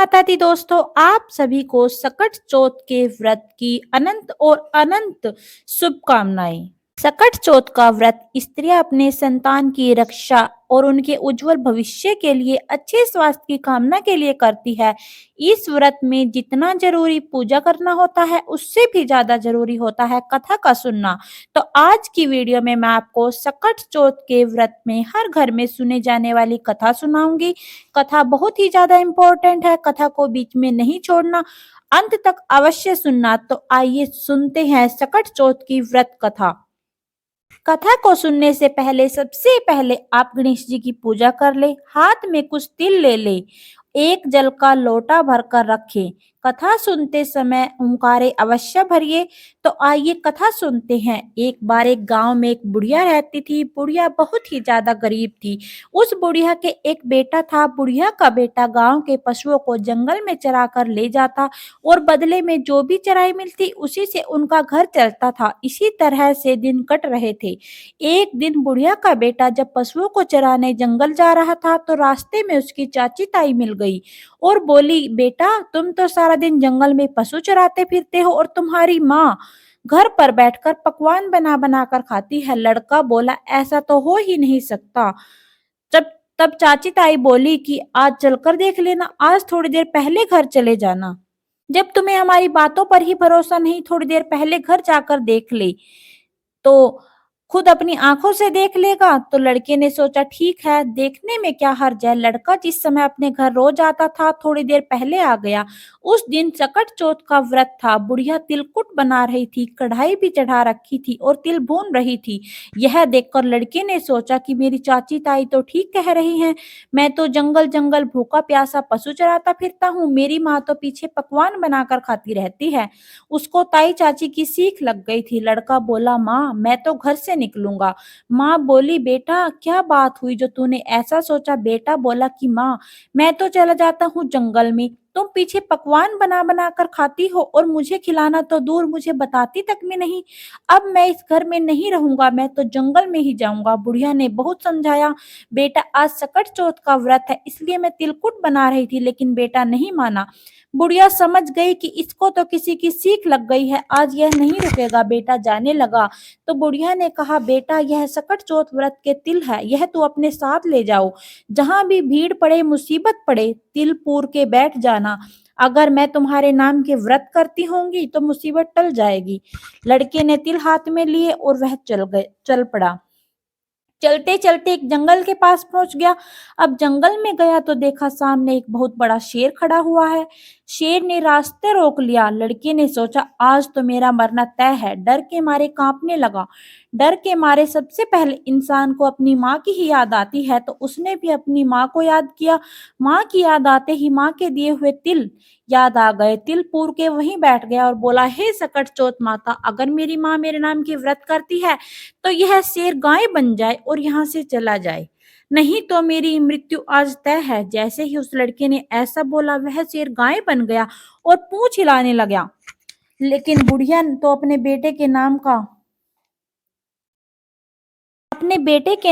माता दी दोस्तों, आप सभी को सकट चौथ के व्रत की अनंत और अनंत शुभकामनाएं। सकट चौथ का व्रत स्त्रियां अपने संतान की रक्षा और उनके उज्जवल भविष्य के लिए अच्छे स्वास्थ्य की कामना के लिए करती है। इस व्रत में जितना जरूरी पूजा करना होता है, उससे भी ज्यादा जरूरी होता है कथा का सुनना। तो आज की वीडियो में मैं आपको सकट चौथ के व्रत में हर घर में सुने जाने वाली कथा सुनाऊंगी। कथा बहुत ही ज्यादा इम्पोर्टेंट है, कथा को बीच में नहीं छोड़ना, अंत तक अवश्य सुनना। तो आइए सुनते हैं सकट चौथ की व्रत कथा। कथा को सुनने से पहले सबसे पहले आप गणेश जी की पूजा कर ले, हाथ में कुछ तिल ले ले, एक जल का लोटा भरकर रखे। कथा सुनते समय ओंकारे अवश्य भरिए। तो आइए कथा सुनते हैं। एक बार एक गांव में एक बुढ़िया रहती थी। बुढ़िया बहुत ही ज्यादा गरीब थी। उस बुढ़िया के एक बेटा था। बुढ़िया का बेटा गांव के पशुओं को जंगल में चरा कर ले जाता और बदले में जो भी चराई मिलती उसी से उनका घर चलता था। इसी तरह से दिन कट रहे थे। एक दिन बुढ़िया का बेटा जब पशुओं को चराने जंगल जा रहा था तो रास्ते में उसकी चाची ताई मिल गई और बोली, बेटा तुम तो सारा दिन जंगल में पशु चराते फिरते हो और तुम्हारी माँ घर पर बैठकर पकवान बना बना कर खाती है। लड़का बोला, ऐसा तो हो ही नहीं सकता। जब तब चाची ताई बोली कि आज चलकर देख लेना, आज थोड़ी देर पहले घर चले जाना। जब तुम्हें हमारी बातों पर ही भरोसा नहीं, थोड़ी देर पहले घर जाकर देख ले तो खुद अपनी आंखों से देख लेगा। तो लड़के ने सोचा, ठीक है, देखने में क्या हर्ज है। लड़का जिस समय अपने घर रोज आता था थोड़ी देर पहले आ गया। उस दिन सकट चौथ का व्रत था। बुढ़िया तिलकुट बना रही थी, कढ़ाई भी चढ़ा रखी थी और तिल भून रही थी। यह देखकर लड़के ने सोचा कि मेरी चाची ताई तो ठीक कह रही हैं। मैं तो जंगल जंगल भूखा प्यासा पशु चराता फिरता हूँ, मेरी माँ तो पीछे पकवान बनाकर खाती रहती है। उसको ताई चाची की सीख लग गई थी। लड़का बोला, माँ मैं तो घर से निकलूंगा। माँ बोली, बेटा क्या बात हुई जो तूने ऐसा सोचा। बेटा बोला कि माँ मैं तो चला जाता हूँ जंगल में, तुम पीछे पकवान बना बना कर खाती हो और मुझे खिलाना तो दूर मुझे बताती तक में नहीं। अब मैं इस घर में नहीं रहूंगा, मैं तो जंगल में ही जाऊंगा। बुढ़िया ने बहुत समझाया, बेटा आज सकट चौथ का व्रत है इसलिए मैं तिलकुट बना रही थी, लेकिन बेटा नहीं माना। बुढ़िया समझ गई कि इसको तो किसी की सीख लग गई है, आज यह नहीं रुकेगा। बेटा जाने लगा तो बुढ़िया ने कहा, बेटा यह सकट चौथ व्रत के तिल है, यह तू अपने साथ ले जाओ। जहां भी भीड़ पड़े मुसीबत पड़े तिल पूर के बैठ जाना। अगर मैं तुम्हारे नाम के व्रत करती होंगी तो मुसीबत टल जाएगी। लड़के ने तिल हाथ में लिए और वह चल पड़ा। चलते चलते एक जंगल के पास पहुंच गया। अब जंगल में गया तो देखा सामने एक बहुत बड़ा शेर खड़ा हुआ है। शेर ने रास्ते रोक लिया। लड़के ने सोचा, आज तो मेरा मरना तय है। डर के मारे कांपने लगा। डर के मारे सबसे पहले इंसान को अपनी माँ की ही याद आती है, तो उसने भी अपनी माँ को याद किया। माँ की याद आते ही माँ के दिए हुए तिल याद आ गए। तिल पूर के वहीं बैठ गया और बोला, हे सकट चौथ माता, अगर मेरी माँ मेरे नाम की व्रत करती है तो यह शेर गाय बन जाए और यहाँ से चला जाए, नहीं तो मेरी मृत्यु आज तय है। जैसे ही उस लड़के ने ऐसा बोला, वह शेर गाय बन गया और पूंछ हिलाने लगा। लेकिन बुढ़िया तो अपने बेटे के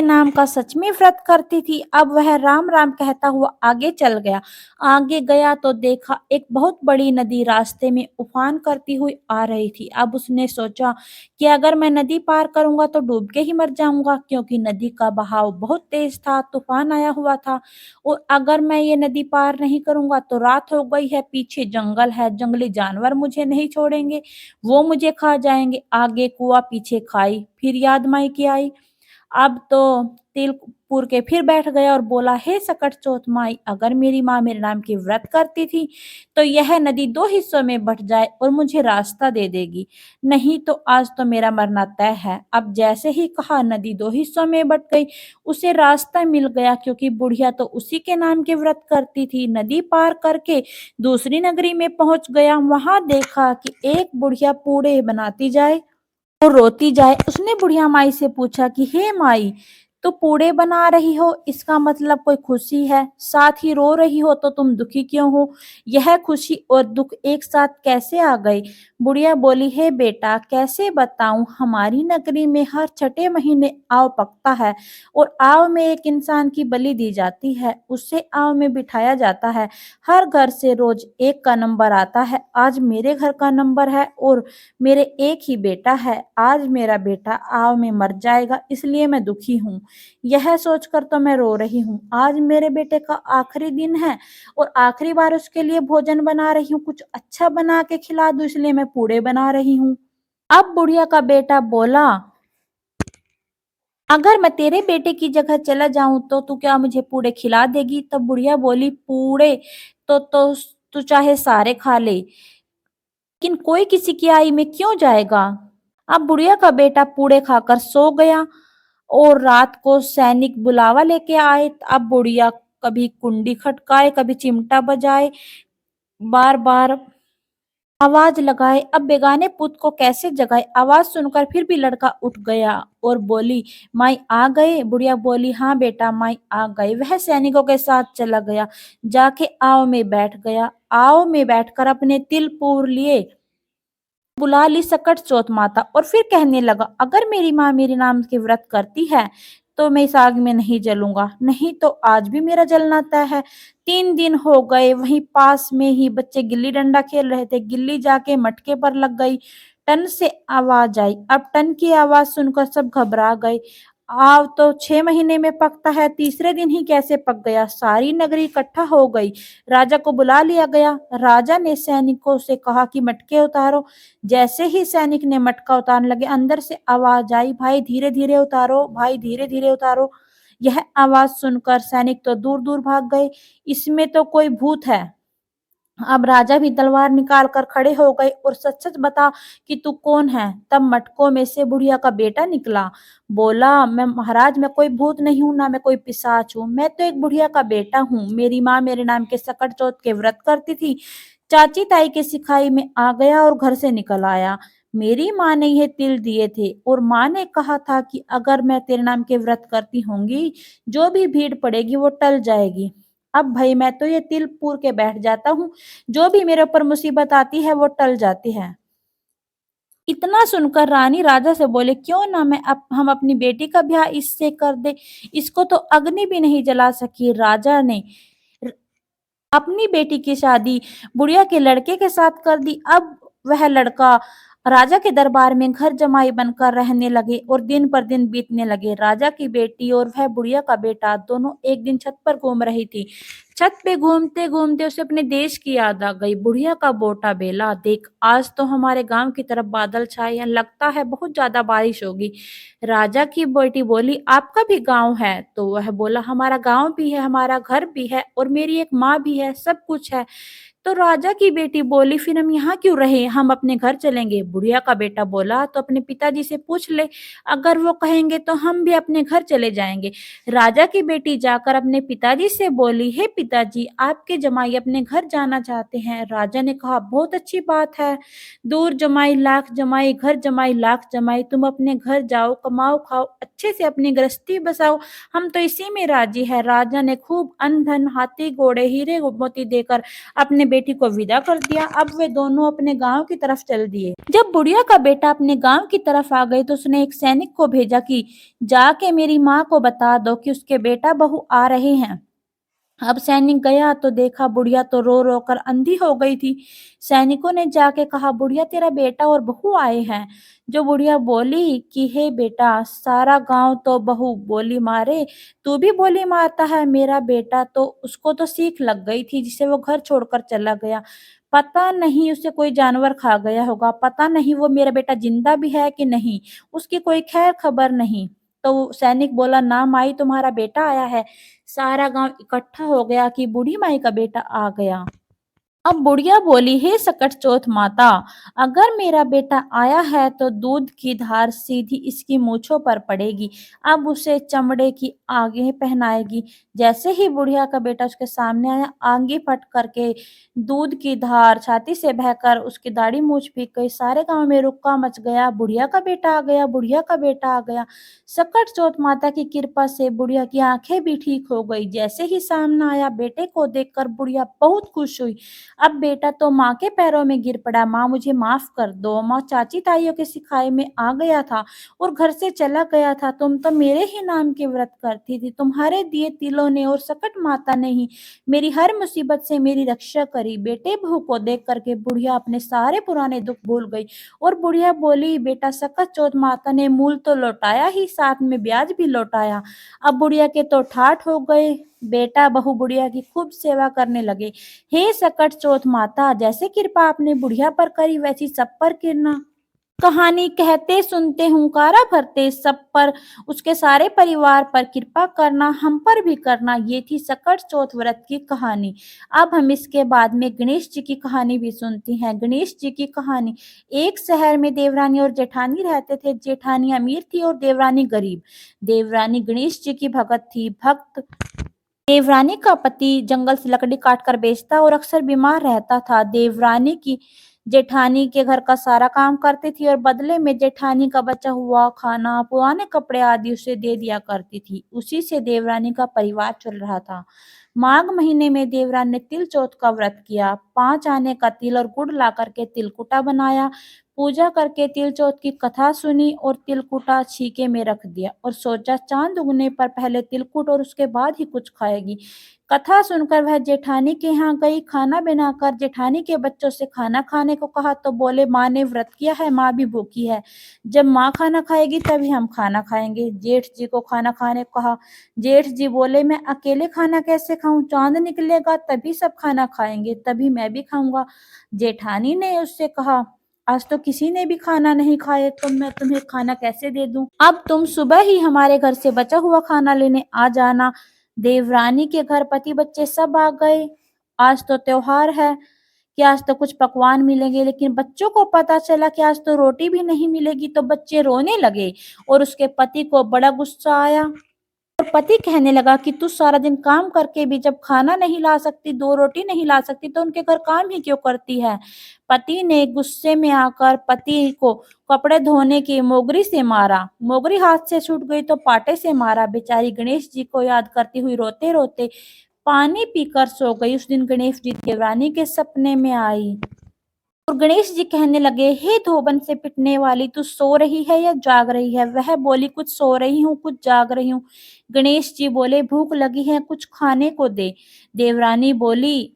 नाम का सच में व्रत करती थी। अब वह राम राम कहता हुआ आगे चल गया। आगे गया तो देखा एक बहुत बड़ी नदी रास्ते में उफान करती हुई आ रही थी। अब उसने सोचा कि अगर मैं नदी पार करूंगा तो डूब के ही मर जाऊंगा, क्योंकि नदी का बहाव बहुत तेज था, तूफान आया हुआ था। और अगर मैं ये नदी पार नहीं करूंगा तो रात हो गई है, पीछे जंगल है, जंगली जानवर मुझे नहीं छोड़ेंगे, वो मुझे खा जाएंगे। आगे कुआ पीछे खाई, फिर याद माई की आई। अब तो तिल पूर के फिर बैठ गया और बोला, हे सकट चौथ माई, अगर मेरी माँ मेरे नाम की व्रत करती थी तो यह नदी दो हिस्सों में बट जाए और मुझे रास्ता दे देगी, नहीं तो आज तो मेरा मरना तय है। अब जैसे ही कहा नदी दो हिस्सों में बट गई। उसे रास्ता मिल गया, क्योंकि बुढ़िया तो उसी के नाम के व्रत करती थी। नदी पार करके दूसरी नगरी में पहुंच गया। वहां देखा कि एक बुढ़िया पूड़े बनाती जाए और रोती जाए। उसने बुढ़िया माई से पूछा कि हे माई, तो पूड़े बना रही हो इसका मतलब कोई खुशी है, साथ ही रो रही हो तो तुम दुखी क्यों हो? यह खुशी और दुख एक साथ कैसे आ गए? बुढ़िया बोली, हे बेटा कैसे बताऊं, हमारी नगरी में हर छठे महीने आव पकता है और आव में एक इंसान की बलि दी जाती है, उसे आव में बिठाया जाता है। हर घर से रोज एक का नंबर आता है, आज मेरे घर का नंबर है और मेरे एक ही बेटा है, आज मेरा बेटा आव में मर जाएगा इसलिए मैं दुखी हूँ। यह सोचकर तो मैं रो रही हूँ, आज मेरे बेटे का आखिरी दिन है और आखिरी बार उसके लिए भोजन बना रही हूँ, कुछ अच्छा बना के खिला दूं इसलिए मैं पूड़े बना रही हूँ। अब बुढ़िया का बेटा बोला, अगर मैं तेरे बेटे की जगह चला जाऊं तो तू क्या मुझे पूड़े खिला देगी? तब बुढ़िया बोली, पूड़े तो तू चाहे सारे खा ले, लेकिन कोई किसी की आई में क्यों जाएगा? अब बुढ़िया का बेटा पूड़े खाकर सो गया और रात को सैनिक बुलावा लेके आए। अब बुढ़िया कभी कुंडी खटकाए, कभी चिमटा बजाए, बार बार आवाज लगाए। अब बेगाने पुत को कैसे जगाए? आवाज सुनकर फिर भी लड़का उठ गया और बोली, माई आ गए? बुढ़िया बोली, हाँ बेटा माई आ गए। वह सैनिकों के साथ चला गया, जाके आव में बैठ गया। आव में बैठकर अपने तिल पूर लिए, बुला ली सकट चौथ माता और फिर कहने लगा, अगर मेरी माँ मेरे नाम के व्रत करती है तो मैं इस आग में नहीं जलूंगा, नहीं तो आज भी मेरा जलना तय है। 3 दिन हो गए, वहीं पास में ही बच्चे गिल्ली डंडा खेल रहे थे, गिल्ली जाके मटके पर लग गई। टन से आवाज आई। अब टन की आवाज सुनकर सब घबरा गए। आव तो 6 महीने में पकता है, तीसरे दिन ही कैसे पक गया? सारी नगरी इकट्ठा हो गई, राजा को बुला लिया गया। राजा ने सैनिकों से कहा कि मटके उतारो। जैसे ही सैनिक ने मटका उतारने लगे, अंदर से आवाज आई, भाई धीरे धीरे उतारो, भाई धीरे धीरे उतारो। यह आवाज सुनकर सैनिक तो दूर दूर भाग गए, इसमें तो कोई भूत है। अब राजा भी तलवार निकाल कर खड़े हो गए और सच सच बता कि तू कौन है? तब मटकों में से बुढ़िया का बेटा निकला, बोला, मैं महाराज मैं कोई भूत नहीं हूं, ना मैं कोई पिशाच हूँ, मैं तो एक बुढ़िया का बेटा हूँ। मेरी माँ मेरे नाम के सकट चौथ के व्रत करती थी, चाची ताई के सिखाई में आ गया और घर से निकल आया। मेरी माँ ने यह तिल दिए थे और माँ ने कहा था कि अगर मैं तेरे नाम के व्रत करती होंगी, जो भी भीड़ पड़ेगी वो टल जाएगी। अब भाई मैं तो ये तिल पूर के बैठ जाता हूँ, जो भी मेरे ऊपर मुसीबत आती है वो टल जाती है। इतना सुनकर रानी राजा से बोले, क्यों ना हम अपनी बेटी का ब्याह इससे कर दे, इसको तो अग्नि भी नहीं जला सकी। राजा ने अपनी बेटी की शादी बुढ़िया के लड़के के साथ कर दी। अब वह लड़का राजा के दरबार में घर जमाई बनकर रहने लगे और दिन पर दिन बीतने लगे। राजा की बेटी और वह बुढ़िया का बेटा दोनों एक दिन छत पर घूम रही थी। छत पे घूमते घूमते उसे अपने देश की याद आ गई। बुढ़िया का बोटा बेला, देख आज तो हमारे गांव की तरफ बादल छाए हैं, लगता है बहुत ज्यादा बारिश होगी। राजा की बेटी बोली, आपका भी गांव है? तो वह बोला, हमारा गांव भी है, हमारा घर भी है और मेरी एक माँ भी है, सब कुछ है। तो राजा की बेटी बोली, फिर हम यहाँ क्यों रहे, हम अपने घर चलेंगे। बुढ़िया का बेटा बोला, तो अपने पिताजी से पूछ ले, अगर वो कहेंगे तो हम भी अपने घर चले जाएंगे। राजा की बेटी जाकर अपने पिताजी से बोली, हे पिताजी आपके जमाई अपने घर जाना चाहते हैं। राजा ने कहा, बहुत अच्छी बात है, दूर जमाई लाख जमाई, घर जमाई लाख जमाई, तुम अपने घर जाओ, कमाओ खाओ, अच्छे से अपनी गृहस्थी बसाओ, हम तो इसी में राजी है। राजा ने खूब अन्न धन, हाथी घोड़े, हीरे मोती देकर अपने बेटी को विदा कर दिया। अब वे दोनों अपने गांव की तरफ चल दिए। जब बुढ़िया का बेटा अपने गांव की तरफ आ गई तो उसने एक सैनिक को भेजा कि जाके मेरी माँ को बता दो कि उसके बेटा बहू आ रहे हैं। अब सैनिक गया तो देखा बुढ़िया तो रो रो कर अंधी हो गई थी। सैनिकों ने जाके कहा, बुढ़िया तेरा बेटा और बहू आए हैं। जो बुढ़िया बोली कि हे बेटा, सारा गांव तो बहू बोली मारे, तू भी बोली मारता है। मेरा बेटा तो उसको तो सीख लग गई थी जिसे वो घर छोड़कर चला गया। पता नहीं उसे कोई जानवर खा गया होगा, पता नहीं वो मेरा बेटा जिंदा भी है कि नहीं, उसकी कोई खैर खबर नहीं। तो सैनिक बोला, ना माई तुम्हारा बेटा आया है। सारा गांव इकट्ठा हो गया कि बूढ़ी माई का बेटा आ गया। अब बुढ़िया बोली, हे सकट-चौथ माता, अगर मेरा बेटा आया है तो दूध की धार सीधी इसकी मूंछों पर पड़ेगी। अब उसे चमड़े की आगे पहनाएगी। जैसे ही बुढ़िया का बेटा उसके सामने आया, आंगी फट करके दूध की धार छाती से बहकर उसकी दाढ़ी मूंछ भीग गई। सारे गांव में रुक्का मच गया। बुढ़िया का बेटा आ गया, बुढ़िया का बेटा आ गया। सकट-चौथ माता की कृपा से बुढ़िया की आंखें भी ठीक हो गई। जैसे ही सामने आया, बेटे को देखकर बुढ़िया बहुत खुश हुई। अब बेटा तो माँ के पैरों में गिर पड़ा, माँ मुझे माफ कर दो, माँ चाची ताइयों के सिखाए में आ गया था और घर से चला गया था, तुम तो मेरे ही नाम के व्रत करती थी, तुम्हारे दिए तिलों ने और सकट माता ने ही मेरी हर मुसीबत से मेरी रक्षा करी। बेटे बहू को देख करके बुढ़िया अपने सारे पुराने दुख भूल गई और बुढ़िया बोली, बेटा सकट चौथ माता ने मूल तो लौटाया ही, साथ में ब्याज भी लौटाया। अब बुढ़िया के तो ठाठ हो गए। बेटा बहू बुढ़िया की खूब सेवा करने लगे। हे सकट चौथ माता, जैसे कृपा आपने बुढ़िया पर करी वैसी सब पर करना। कहानी कहते सुनते हुंकारा भरते सब पर, उसके सारे परिवार पर कृपा करना, हम पर भी करना। ये थी सकट चौथ व्रत की कहानी। अब हम इसके बाद में गणेश जी की कहानी भी सुनती हैं। गणेश जी की कहानी। एक शहर में देवरानी और जेठानी रहते थे। जेठानी अमीर थी और देवरानी गरीब। देवरानी गणेश जी की भगत थी। भक्त देवरानी का पति जंगल से लकड़ी काटकर बेचता और अक्सर बीमार रहता था। देवरानी की जेठानी के घर का सारा काम करती थी और बदले में जेठानी का बचा हुआ खाना, पुराने कपड़े आदि उसे दे दिया करती थी। उसी से देवरानी का परिवार चल रहा था। माघ महीने में देवरानी ने तिल चौथ का व्रत किया। 5 आने का तिल और गुड़ ला करके तिलकुटा बनाया। पूजा करके तिल चौथ की कथा सुनी और तिलकुटा छीके में रख दिया और सोचा चांद उगने पर पहले तिलकुट और उसके बाद ही कुछ खाएगी। कथा सुनकर वह जेठानी के यहाँ गई। खाना बनाकर जेठानी के बच्चों से खाना खाने को कहा तो बोले, माँ ने व्रत किया है, माँ भी भूखी है, जब माँ खाना खाएगी तभी हम खाना खाएंगे। जेठ जी को खाना खाने को कहा। जेठ जी बोले, मैं अकेले खाना कैसे खाऊं, चांद निकलेगा तभी सब खाना खाएंगे, तभी मैं भी खाऊंगा। जेठानी ने उससे कहा, आज तो किसी ने भी खाना नहीं खाया तो मैं तुम्हें खाना कैसे दे दूं। अब तुम सुबह ही हमारे घर से बचा हुआ खाना लेने आ जाना। देवरानी के घर पति बच्चे सब आ गए। आज तो त्योहार है कि आज तो कुछ पकवान मिलेंगे, लेकिन बच्चों को पता चला कि आज तो रोटी भी नहीं मिलेगी, तो बच्चे रोने लगे और उसके पति को बड़ा गुस्सा आया। और पति कहने लगा कि तू सारा दिन काम करके भी जब खाना नहीं ला सकती, 2 रोटी नहीं ला सकती, तो उनके घर काम ही क्यों करती है। पति ने गुस्से में आकर पति को कपड़े धोने की मोगरी से मारा। मोगरी हाथ से छूट गई तो पाटे से मारा। बेचारी गणेश जी को याद करती हुई रोते रोते पानी पीकर सो गई। उस दिन गणेश जी देवरानी के सपने में आई और गणेश जी कहने लगे, हे धोबन से पिटने वाली, तू सो रही है या जाग रही है। वह बोली, कुछ सो रही हूँ, कुछ जाग रही हूँ। गणेश जी बोले, भूख लगी है, कुछ खाने को दे। देवरानी बोली,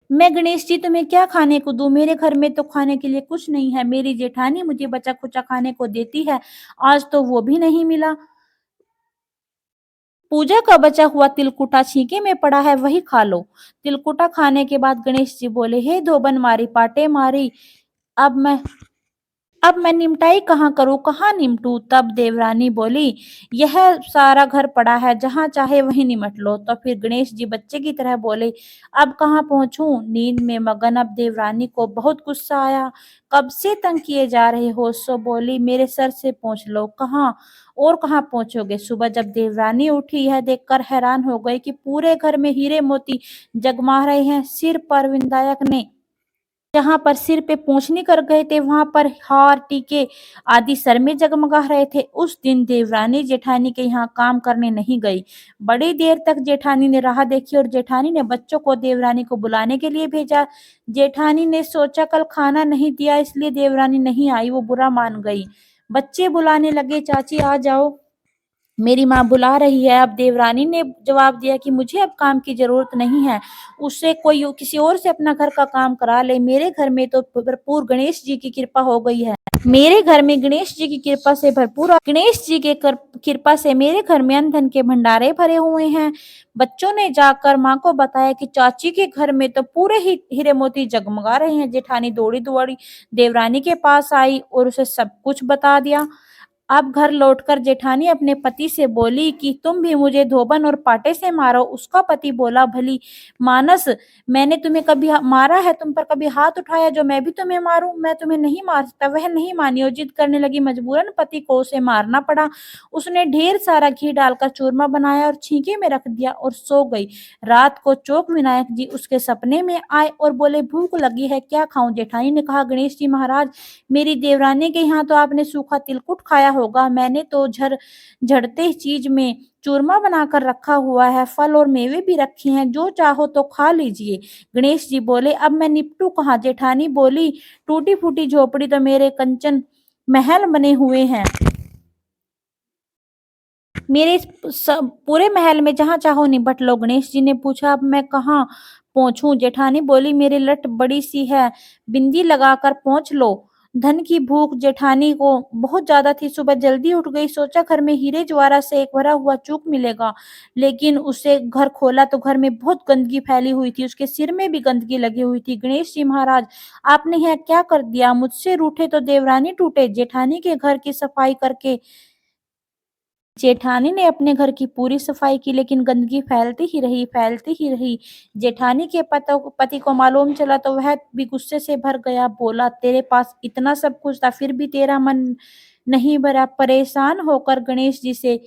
मैं गणेश जी तुम्हें क्या खाने को दूं, मेरे घर में तो खाने के लिए कुछ नहीं है, मेरी जेठानी मुझे बचा खुचा खाने को देती है, आज तो वो भी नहीं मिला। पूजा का बचा हुआ तिलकुटा छीके में पड़ा है, वही खा लो। तिलकुटा खाने के बाद गणेश जी बोले, हे धोबन मारी पाटे मारी, अब मैं निमटाई कहाँ करूँ, कहाँ निमटूँ? तब देवरानी बोली, यह सारा घर पड़ा है, जहाँ चाहे वहीं निमट लो। तो फिर गणेश जी बच्चे की तरह बोले, अब कहाँ पहुँचूँ? नींद में मगन अब देवरानी को बहुत गुस्सा आया। कब से तंग किए जा रहे हो? सो बोली, मेरे सर से पूछ लो, कहाँ और कहाँ पहुँचोगे? सुबह जब देवरानी उठी, यह देखकर हैरान हो गई कि पूरे घर में हीरे मोती जगमगा रहे हैं। सिर पर विंदायक ने जहाँ पर सिर पे पोंछनी कर गए थे, वहां पर हार टीके आदि सर में जगमगा रहे थे। उस दिन देवरानी जेठानी के यहाँ काम करने नहीं गई। बड़ी देर तक जेठानी ने राह देखी और जेठानी ने बच्चों को देवरानी को बुलाने के लिए भेजा। जेठानी ने सोचा कल खाना नहीं दिया इसलिए देवरानी नहीं आई, वो बुरा मान गई। बच्चे बुलाने लगे, चाची आ जाओ, मेरी माँ बुला रही है। अब देवरानी ने जवाब दिया कि मुझे अब काम की जरूरत नहीं है, उससे कोई किसी और से अपना घर का काम करा ले, मेरे घर में तो भरपूर गणेश जी की कृपा हो गई है। मेरे घर में गणेश जी की कृपा से भरपूर, गणेश जी के कृपा से मेरे घर में अन्न धन के भंडारे भरे हुए हैं। बच्चों ने जाकर माँ को बताया कि चाची के घर में तो पूरे ही हीरे मोती जगमगा रहे हैं। जेठानी दौड़ी दौड़ी देवरानी के पास आई और उसे सब कुछ बता दिया। अब घर लौटकर जेठानी अपने पति से बोली कि तुम भी मुझे धोबन और पाटे से मारो। उसका पति बोला, भली मानस, मैंने तुम्हें कभी मारा है? तुम पर कभी हाथ उठाया जो मैं भी तुम्हें मारूं? मैं तुम्हें नहीं मार सकता। वह नहीं मानी और जिद करने लगी। मजबूरन पति को उसे मारना पड़ा। उसने ढेर सारा घी डालकर चूरमा बनाया और छींके में रख दिया और सो गई। रात को चौक विनायक जी उसके सपने में आए और बोले, भूख लगी है, क्या खाऊं? जेठानी ने कहा, गणेश जी महाराज, मेरी देवरानी के यहाँ तो आपने सूखा तिलकुट खाया होगा। मैंने तो झड़ते चीज में चूरमा बनाकर रखा हुआ है। फल और मेवे भी रखे हैं, जो चाहो तो खा लीजिए। गणेश जी बोले, अब मैं निपटू कहाँ? जेठानी बोली, टूटी फूटी झोपड़ी तो मेरे कंचन महल बने हुए हैं। मेरे इस पूरे महल में जहाँ चाहो निपट लो। गणेश जी ने पूछा, अब मैं कहाँ पहुंचूं? जेठानी बोली, मेरी लट बड़ी सी है, बिंदी लगाकर पहुंच लो। धन की भूख जेठानी को बहुत ज्यादा थी। सुबह जल्दी उठ गई, सोचा घर में हीरे ज्वारा से एक भरा हुआ चूक मिलेगा। लेकिन उसे घर खोला तो घर में बहुत गंदगी फैली हुई थी। उसके सिर में भी गंदगी लगी हुई थी। गणेश जी महाराज, आपने यह क्या कर दिया? मुझसे रूठे तो देवरानी टूटे। जेठानी के घर की सफाई करके जेठानी ने अपने घर की पूरी सफाई की, लेकिन गंदगी फैलती ही रही, फैलती ही रही। जेठानी के पति को मालूम चला तो वह भी गुस्से से भर गया। बोला, तेरे पास इतना सब कुछ था, फिर भी तेरा मन नहीं भरा। परेशान होकर गणेश जी से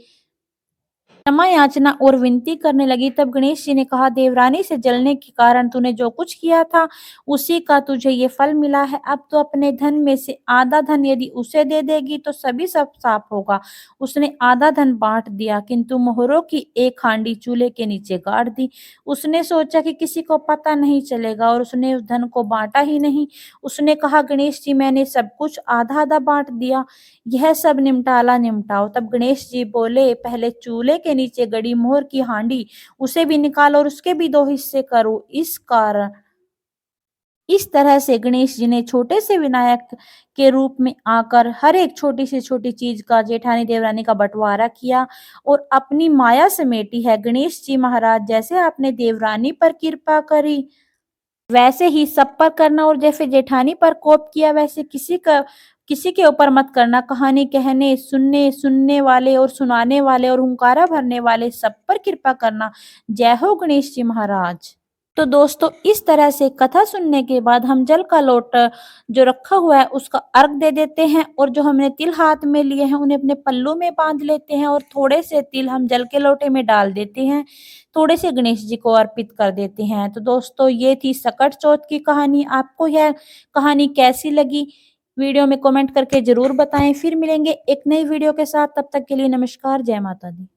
क्षमा याचना और विनती करने लगी। तब गणेश जी ने कहा, देवरानी से जलने के कारण तूने जो कुछ किया था, उसी का तुझे ये फल मिला है। अब तो अपने धन में से आधा धन यदि उसे दे देगी तो सभी सब साफ होगा। उसने आधा धन बांट दिया, किंतु मोहरों की एक हांडी चूल्हे के नीचे गाड़ दी। उसने सोचा कि किसी को पता नहीं चलेगा और उसने उस धन को बांटा ही नहीं। उसने कहा, गणेश जी, मैंने सब कुछ आधा आधा बांट दिया, यह सब निमटाला निमटाओ। तब गणेश जी बोले, पहले चूल्हे के नीचे गड़ी मोहर की हांडी, उसे भी निकालो और उसके भी दो हिस्से करो। इस तरह से गणेश जी ने छोटे से विनायक के रूप में आकर हर एक छोटी से छोटी चीज का जेठानी देवरानी का बंटवारा किया और अपनी माया समेटी है। गणेश जी महाराज, जैसे आपने देवरानी पर कृपा करी, वैसे ही सब पर करना, और जैसे जेठानी पर कोप किया वैसे किसी के ऊपर मत करना। कहानी कहने, सुनने, सुनने वाले और सुनाने वाले और हुंकारा भरने वाले सब पर कृपा करना। जय हो गणेश जी महाराज। तो दोस्तों, इस तरह से कथा सुनने के बाद हम जल का लोटा जो रखा हुआ है उसका अर्घ दे देते हैं, और जो हमने तिल हाथ में लिए हैं उन्हें अपने पल्लू में बांध लेते हैं, और थोड़े से तिल हम जल के लोटे में डाल देते हैं, थोड़े से गणेश जी को अर्पित कर देते हैं। तो दोस्तों, ये थी सकट चौथ की कहानी। आपको यह कहानी कैसी लगी? वीडियो में कमेंट करके जरूर बताएं। फिर मिलेंगे एक नई वीडियो के साथ, तब तक के लिए नमस्कार, जय माता दी।